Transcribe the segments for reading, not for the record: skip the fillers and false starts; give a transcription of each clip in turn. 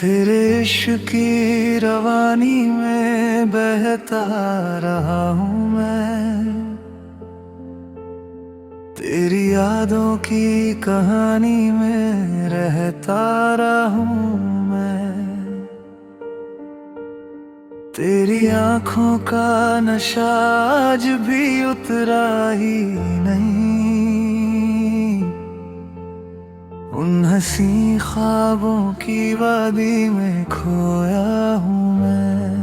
तेरे इश्क की रवानी में बहता रहा हूँ मैं, तेरी यादों की कहानी में रहता रहा हूँ मैं। तेरी आँखों का नशा आज भी उतरा ही नहीं, उन हसी ख्वाबों की वादी में खोया हूँ मैं।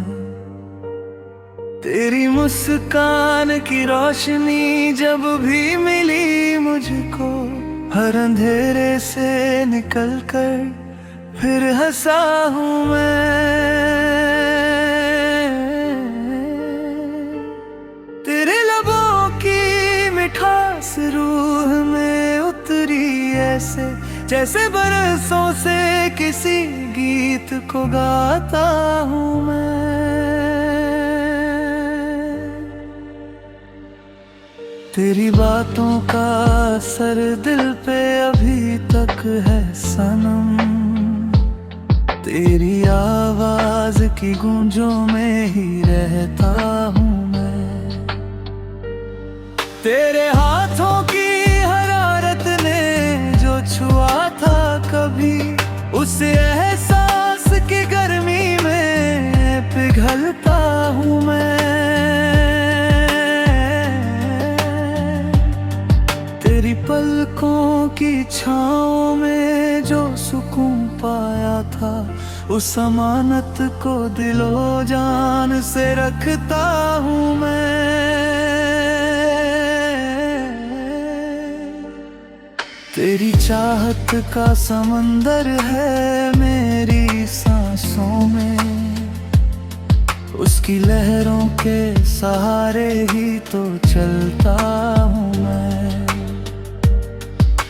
तेरी मुस्कान की रोशनी जब भी मिली मुझको, हर अंधेरे से निकल कर फिर हंसा हूँ मैं। तेरे लबों की मिठास रूह में उतरी ऐसे, जैसे बरसों से किसी गीत को गाता हूँ मैं। तेरी बातों का असर दिल पे अभी तक है सनम, तेरी आवाज की गूंजों में ही रहता हूँ मैं। तेरे हाथों की हरारत ने जो छुआ था कभी, उस एहसास की गर्मी में पिघलता हूँ मैं। तेरी पलकों की छाँव में जो सुकून पाया था, उस अमानत को दिलो जान से रखता हूँ मैं। तेरी चाहत का समंदर है मेरी सांसों में, उसकी लहरों के सहारे ही तो चलता हूँ मैं।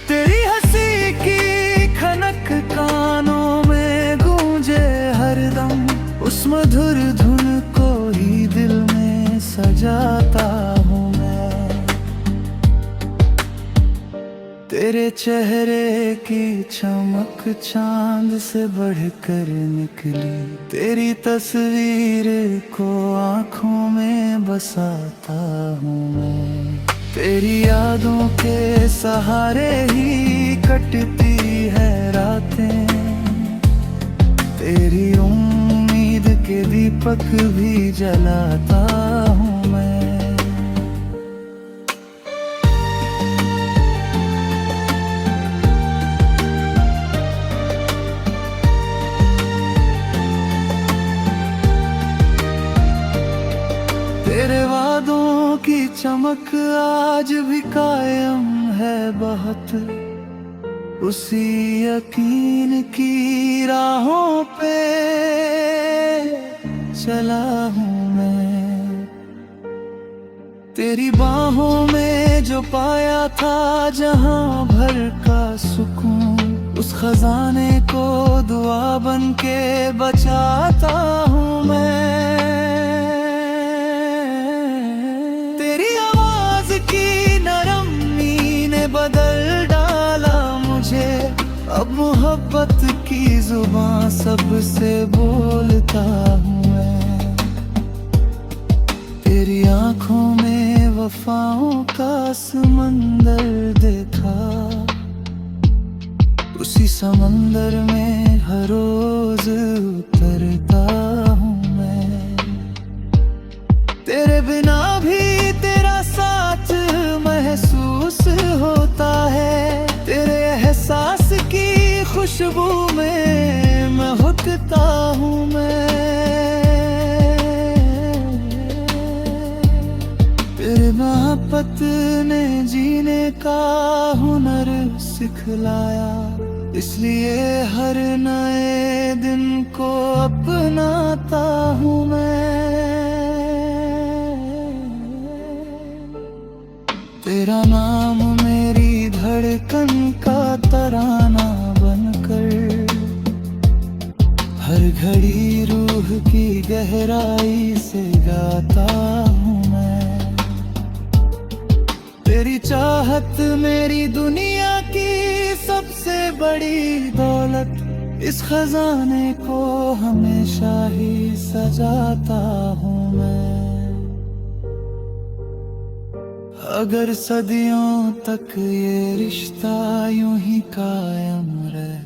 तेरी हंसी की खनक कानों में गूंजे हरदम, उस मधुर धुन को ही दिल में सजाता हूँ मैं। तेरे चेहरे की चमक चांद से बढ़कर निकली, तेरी तस्वीर को आँखों में बसाता हूँ मैं। तेरी यादों के सहारे ही कटती है रातें, तेरी उम्मीद के दीपक भी जलाता हूँ मैं। तेरे वादों की चमक आज भी कायम है बहुत, उसी यकीन की राहों पे चला हूँ मैं। तेरी बाहों में जो पाया था जहां भर का सुकून, उस खजाने को दुआ बन के बचाता हूँ मैं। बदल डाला मुझे, अब मोहब्बत की जुबान सबसे बोलता हूँ मैं। तेरी आँखों में वफाओं का समंदर देखा, उसी समंदर में हर रोज उतरता हूँ मैं। तेरे बिना भी तेरा साथ महसूस होता है, तेरे एहसास की खुशबू में महकता हूँ मैं। तेरे मोहब्बत ने जीने का हुनर सिखलाया, इसलिए हर नए दिन को अपनाता हूँ मैं। तेरा नाम मेरी धड़कन का तराना बनकर, हर घड़ी रूह की गहराई से गाता हूँ मैं। तेरी चाहत मेरी दुनिया की सबसे बड़ी दौलत, इस खजाने को हमेशा ही सजाता हूँ मैं। अगर सदियों तक ये रिश्ता यूं ही कायम रहे,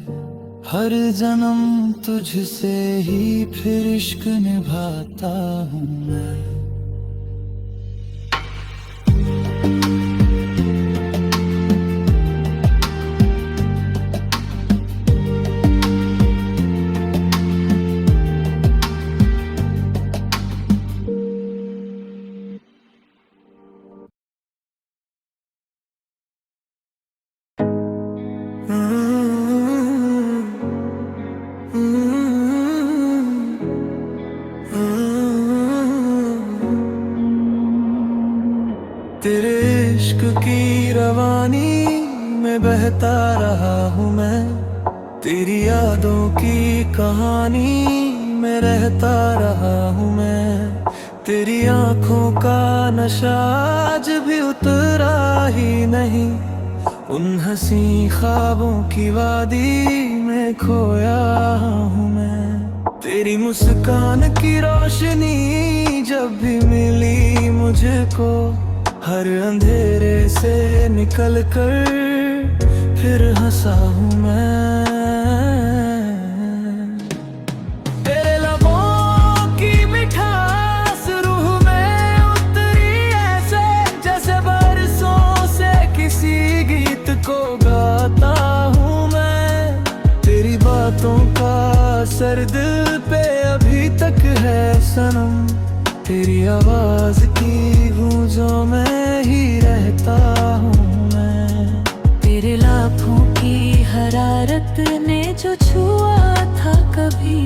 हर जन्म तुझसे ही फिर इश्क निभाता हूँ मैं। तेरे इश्क की रवानी में बहता रहा हूँ मैं, तेरी यादों की कहानी में रहता रहा हूँ मैं। तेरी आंखों का नशा आज भी उतरा ही नहीं, उन हंसी ख्वाबों की वादी में खोया हूँ मैं। तेरी मुस्कान की रोशनी जब भी मिली मुझको, हर अंधेरे से निकल कर फिर हंसा हूँ मैं। तेरे लबों की मिठास रूह में उतरी ऐसे, जैसे बरसों से किसी गीत को गाता हूँ मैं। तेरी बातों का असर दिल पे अभी तक है सनम, तेरी आवाज की गूंजों में ही रहता हूँ मैं। तेरे लाखों की हरारत ने जो छुआ था कभी,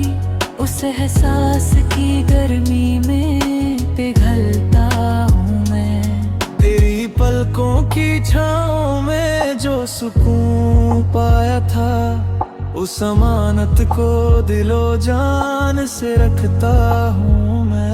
उस एहसास की गर्मी में पिघलता हूँ मैं। तेरी पलकों की छाँव में जो सुकून पाया था, उस अमानत को दिलो जान से रखता हूँ मैं।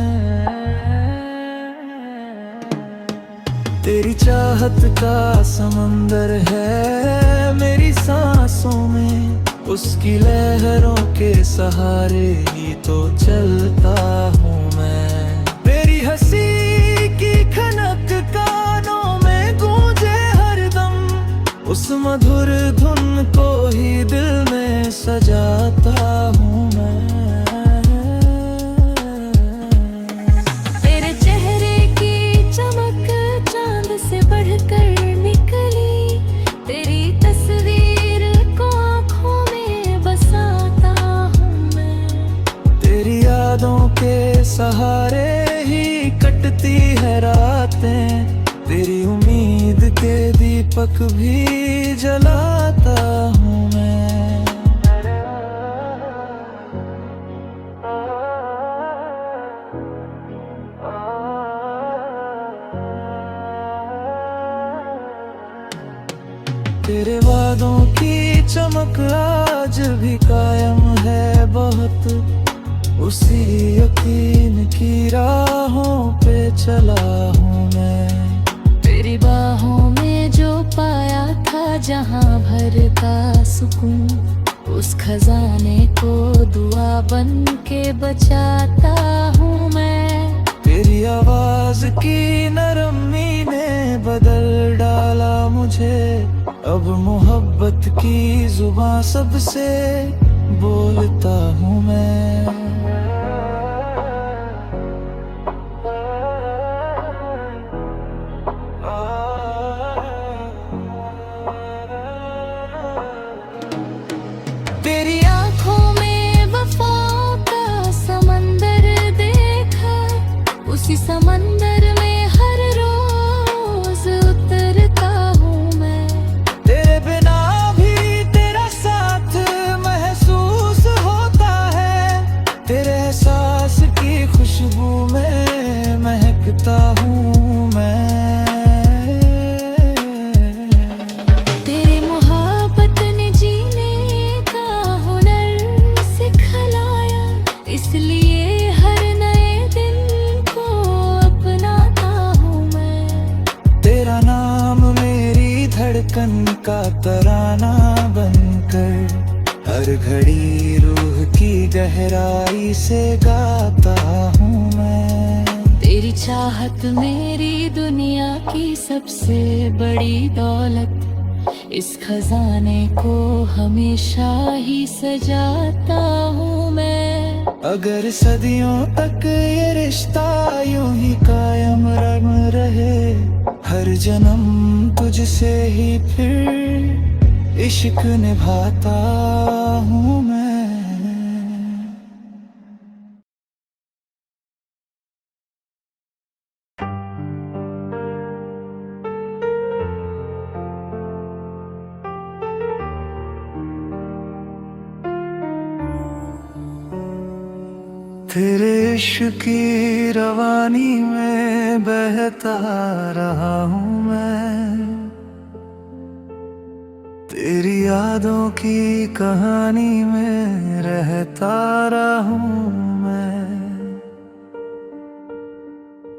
तेरी चाहत का समंदर है मेरी सांसों में, उसकी लहरों के सहारे ही तो चलता हूँ मैं। तेरी हंसी की खनक कानों में गूंजे हरदम, उस मधुर धुन को ही दिल में सजाता हूँ मैं। तेरे चेहरे की चमक चांद से बढ़कर निकली, तेरी तस्वीर को आँखों में बसाता हूँ मैं। तेरी यादों के सहारे ही कटती है रातें, तेरी उम्मीद के दीपक भी जलाता हूँ मैं। तेरे वादों की चमक आज भी कायम है बहुत, उसी यकीन की राहों पे चला हूँ मैं। तेरी बाहों में जो पाया था जहाँ भर का सुकून, उस खजाने को दुआ बन के बचाता हूँ मैं। तेरी आवाज की नरमी ने बदल डाला मुझे, अब मोहब्बत की जुबां सबसे बोलता हूँ मैं। तेरी आंखों में वफा का समंदर देखा, उसी समंदर में हर रोज उतरता हूँ मैं। तेरे बिना भी तेरा साथ महसूस होता है, तेरे एहसास की खुशबू में महकता हूँ मैं। तेरी मोहब्बत ने जीने का हुनर सिखलाया, इसलिए हर नए दिन को अपनाता हूँ मैं। तेरा नाम मेरी धड़कन का तराना बनकर हर हर घड़ी रूह की गहराई से गाता हूँ मैं। तेरी चाहत मेरी दुनिया की सबसे बड़ी दौलत, इस खजाने को हमेशा ही सजाता हूँ मैं। अगर सदियों तक ये रिश्ता यूं ही कायम रम रहे, हर जन्म तुझसे ही फिर इश्क निभाता हूँ मैं। तेरे इश्क की रवानी में बहता रहा हूँ मैं, तेरी यादों की कहानी में रहता रहा हूँ मैं।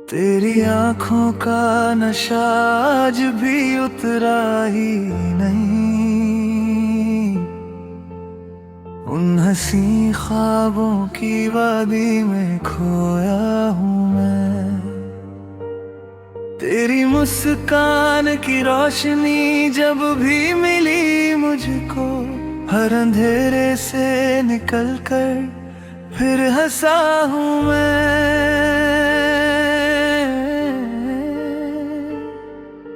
तेरी आँखों का नशा आज भी उतरा ही नहीं, उन हंसी ख्वाबों की वादी में खोया हूँ मैं। तेरी मुस्कान की रोशनी जब भी मिली मुझको, हर अंधेरे से निकल कर फिर हंसा हूँ मैं।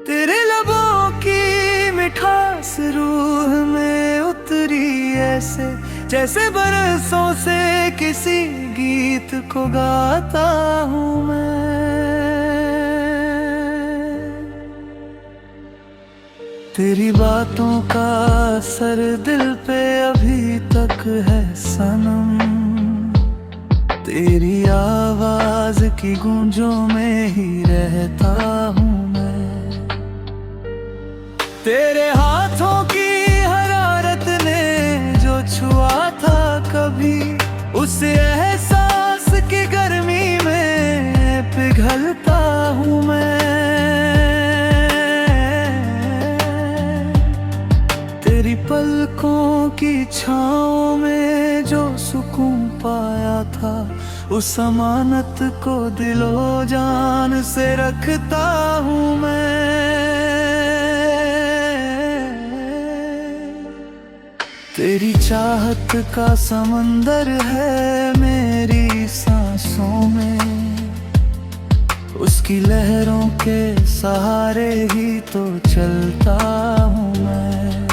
तेरे लबों की मिठास रूह में उतरी ऐसे, जैसे बरसों से किसी गीत को गाता हूँ मैं। तेरी बातों का असर दिल पे अभी तक है सनम, तेरी आवाज की गूंजों में ही रहता हूँ मैं। तेरे हाथों की हरारत ने जो छुआ था कभी, उस एहसास की गर्मी में पिघलता हूँ मैं। तेरी पलकों की छाँव में जो सुकून पाया था, उस अमानत को दिलो जान से रखता हूँ मैं। तेरी चाहत का समंदर है मेरी सांसों में, उसकी लहरों के सहारे ही तो चलता हूँ मैं।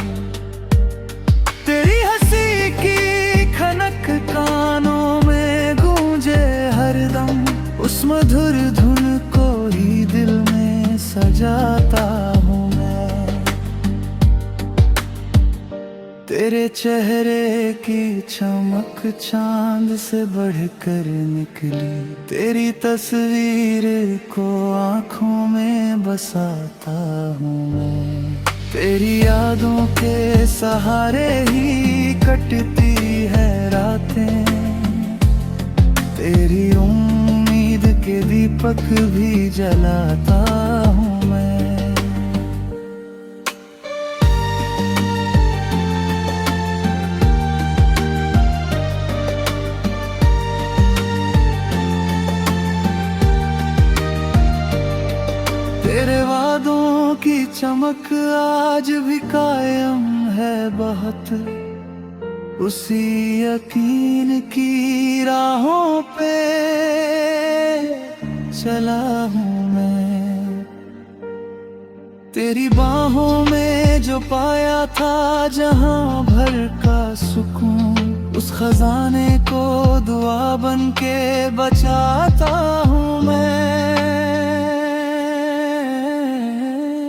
तेरी हंसी की खनक कानों में गूंजे हरदम, उस मधुर धुन को ही दिल में सजाता हूँ मैं। तेरे चेहरे की चमक चांद से बढ़कर निकली, तेरी तस्वीर को आँखों में बसाता हूँ मैं। तेरी यादों के सहारे ही कटती है रातें, तेरी उम्मीद के दीपक भी जलाता हूँ मैं। तेरे वादों की चमक आज भी कायम है बहुत, उसी यकीन की राहों पे चला हूँ मैं। तेरी बाहों में जो पाया था जहां भर का सुकून, उस खजाने को दुआ बन के बचाता हूँ मैं।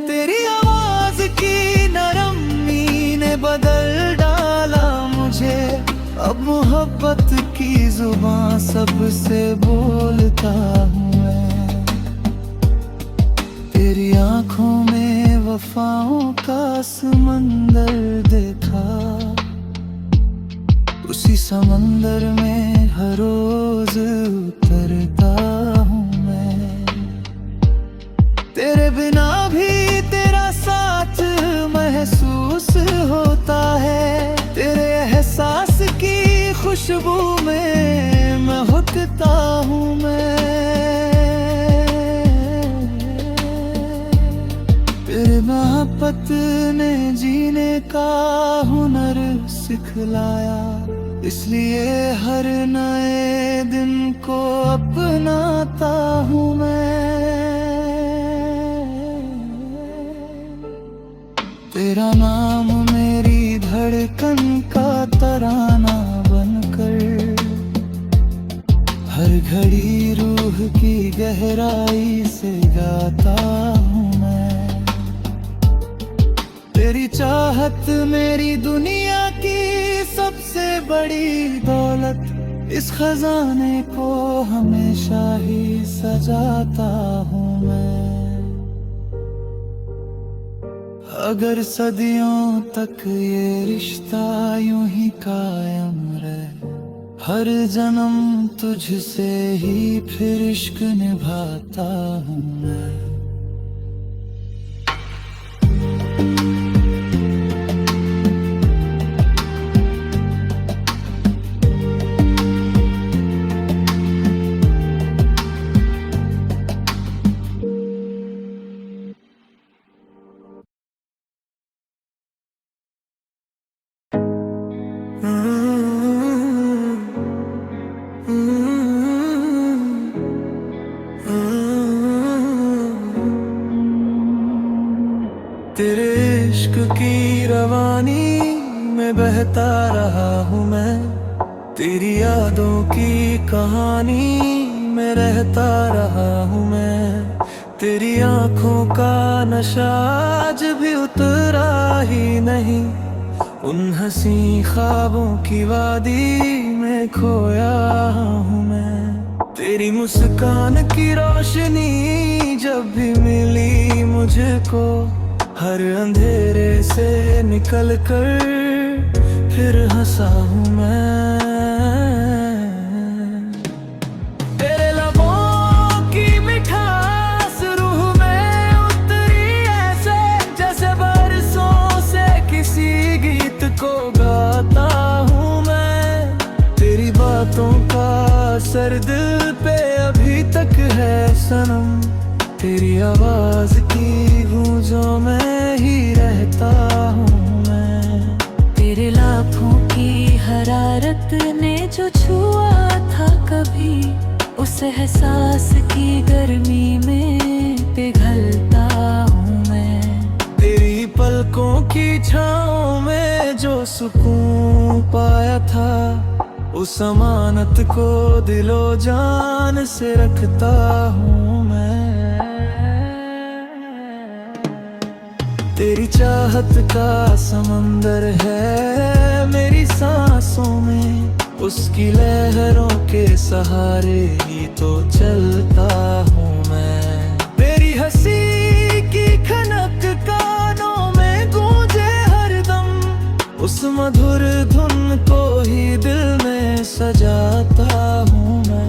तेरी आवाज की नरमी ने बदल डाला मुझे, अब मोहब्बत की जुबां सबसे बोलता हूँ मैं। तेरी आंखों में वफाओं का समंदर देखा, उसी समंदर में हर रोज उतरता हूँ मैं। तेरे बिना भी तेरा साथ महसूस होता है, तेरे एहसास का हुनर सिखलाया, इसलिए हर नए दिन को अपनाता हूँ मैं। तेरा नाम मेरी धड़कन का तराना बनकर हर घड़ी रूह की गहराई से गाता हूँ मैं। तेरी चाहत मेरी दुनिया की सबसे बड़ी दौलत, इस खजाने को हमेशा ही सजाता हूँ मैं। अगर सदियों तक ये रिश्ता यूं ही कायम रहे, हर जन्म तुझसे ही फिर इश्क निभाता हूँ मैं। तेरे इश्क की रवानी में बहता रहा हूँ मैं, तेरी यादों की कहानी में रहता रहा हूँ मैं। तेरी आंखों का नशा आज भी उतरा ही नहीं, उन हंसी ख्वाबों की वादी में खोया हूँ मैं। तेरी मुस्कान की रोशनी जब भी मिली मुझको, हर अंधेरे से निकल कर फिर हंसा हूँ मैं। तेरे लबों की मिठास रूह में उतरी ऐसे, जैसे बरसों से किसी गीत को गाता हूँ मैं। तेरी बातों का असर दिल पे अभी तक है सनम, तेरी आवाज की गूंजों में ही रहता हूँ मैं। तेरे लाखों की हरारत ने जो छुआ था कभी, उस एहसास की गर्मी में पिघलता हूँ मैं। तेरी पलकों की छाँव में जो सुकून पाया था, उस अमानत को दिलो जान से रखता हूँ मैं। तेरी चाहत का समंदर है मेरी सांसों में, उसकी लहरों के सहारे ही तो चलता हूँ मैं। तेरी हंसी की खनक कानों में गूंजे हरदम, उस मधुर धुन को ही दिल में सजाता हूँ मैं।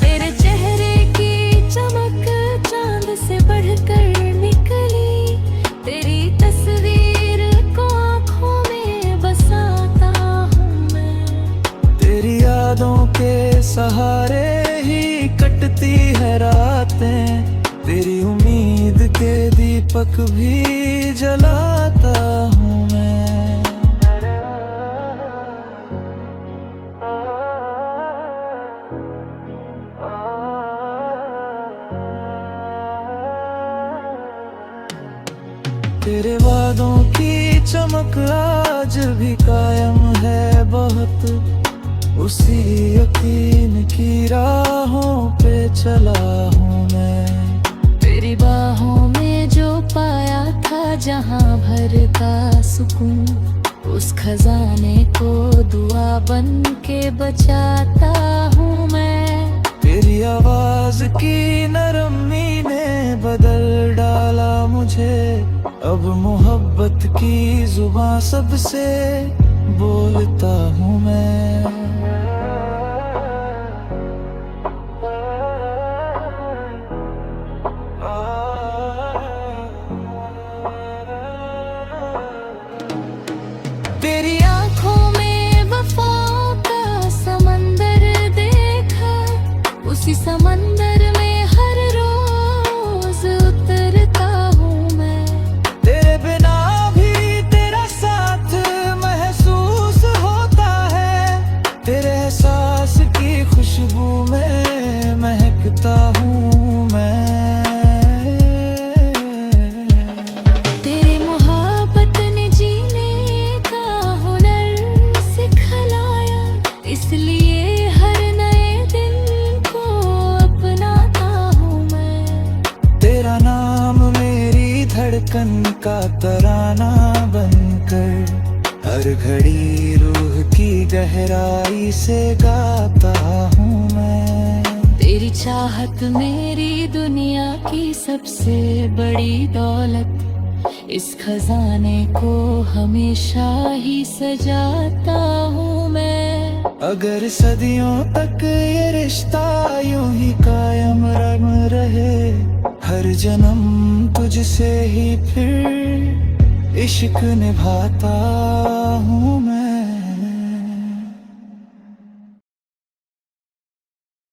तेरे चेहरे की चमक चांद से बढ़कर निकली, तेरी तस्वीर को आँखों में बसाता हूँ मैं। तेरी यादों के सहारे ही कटती है रातें, तेरी उम्मीद के दीपक भी जलाता हूँ मैं। तेरे वादों की चमक आज भी कायम है बहुत, उसी यकीन की राहों पे चला हूँ मैं। तेरी बाहों में जो पाया था जहाँ भरता सुकून, उस खजाने को दुआ बन के बचाता हूँ मैं। तेरी आवाज की नरमी ने बदल डाला मुझे, अब मोहब्बत की जुबां सबसे बोलता हूँ मैं। तेरी आंखों में वफा का समंदर देखा, उसी समंदर में हर रोज उतरता हूँ मैं। खुशबू में महकता हूँ मैं। तेरी मोहब्बत ने जीने का हुनर सिखलाया, इसलिए हर नए दिन को अपनाता हूँ मैं। तेरा नाम मेरी धड़कन का तराना बनकर हर घड़ी रूह की गहराई से गाता हूँ मैं। तेरी चाहत मेरी दुनिया की सबसे बड़ी दौलत, इस खजाने को हमेशा ही सजाता हूँ मैं। अगर सदियों तक ये रिश्ता यूं ही कायम रम रहे, हर जन्म तुझसे ही फिर इश्क निभाता हूँ मैं।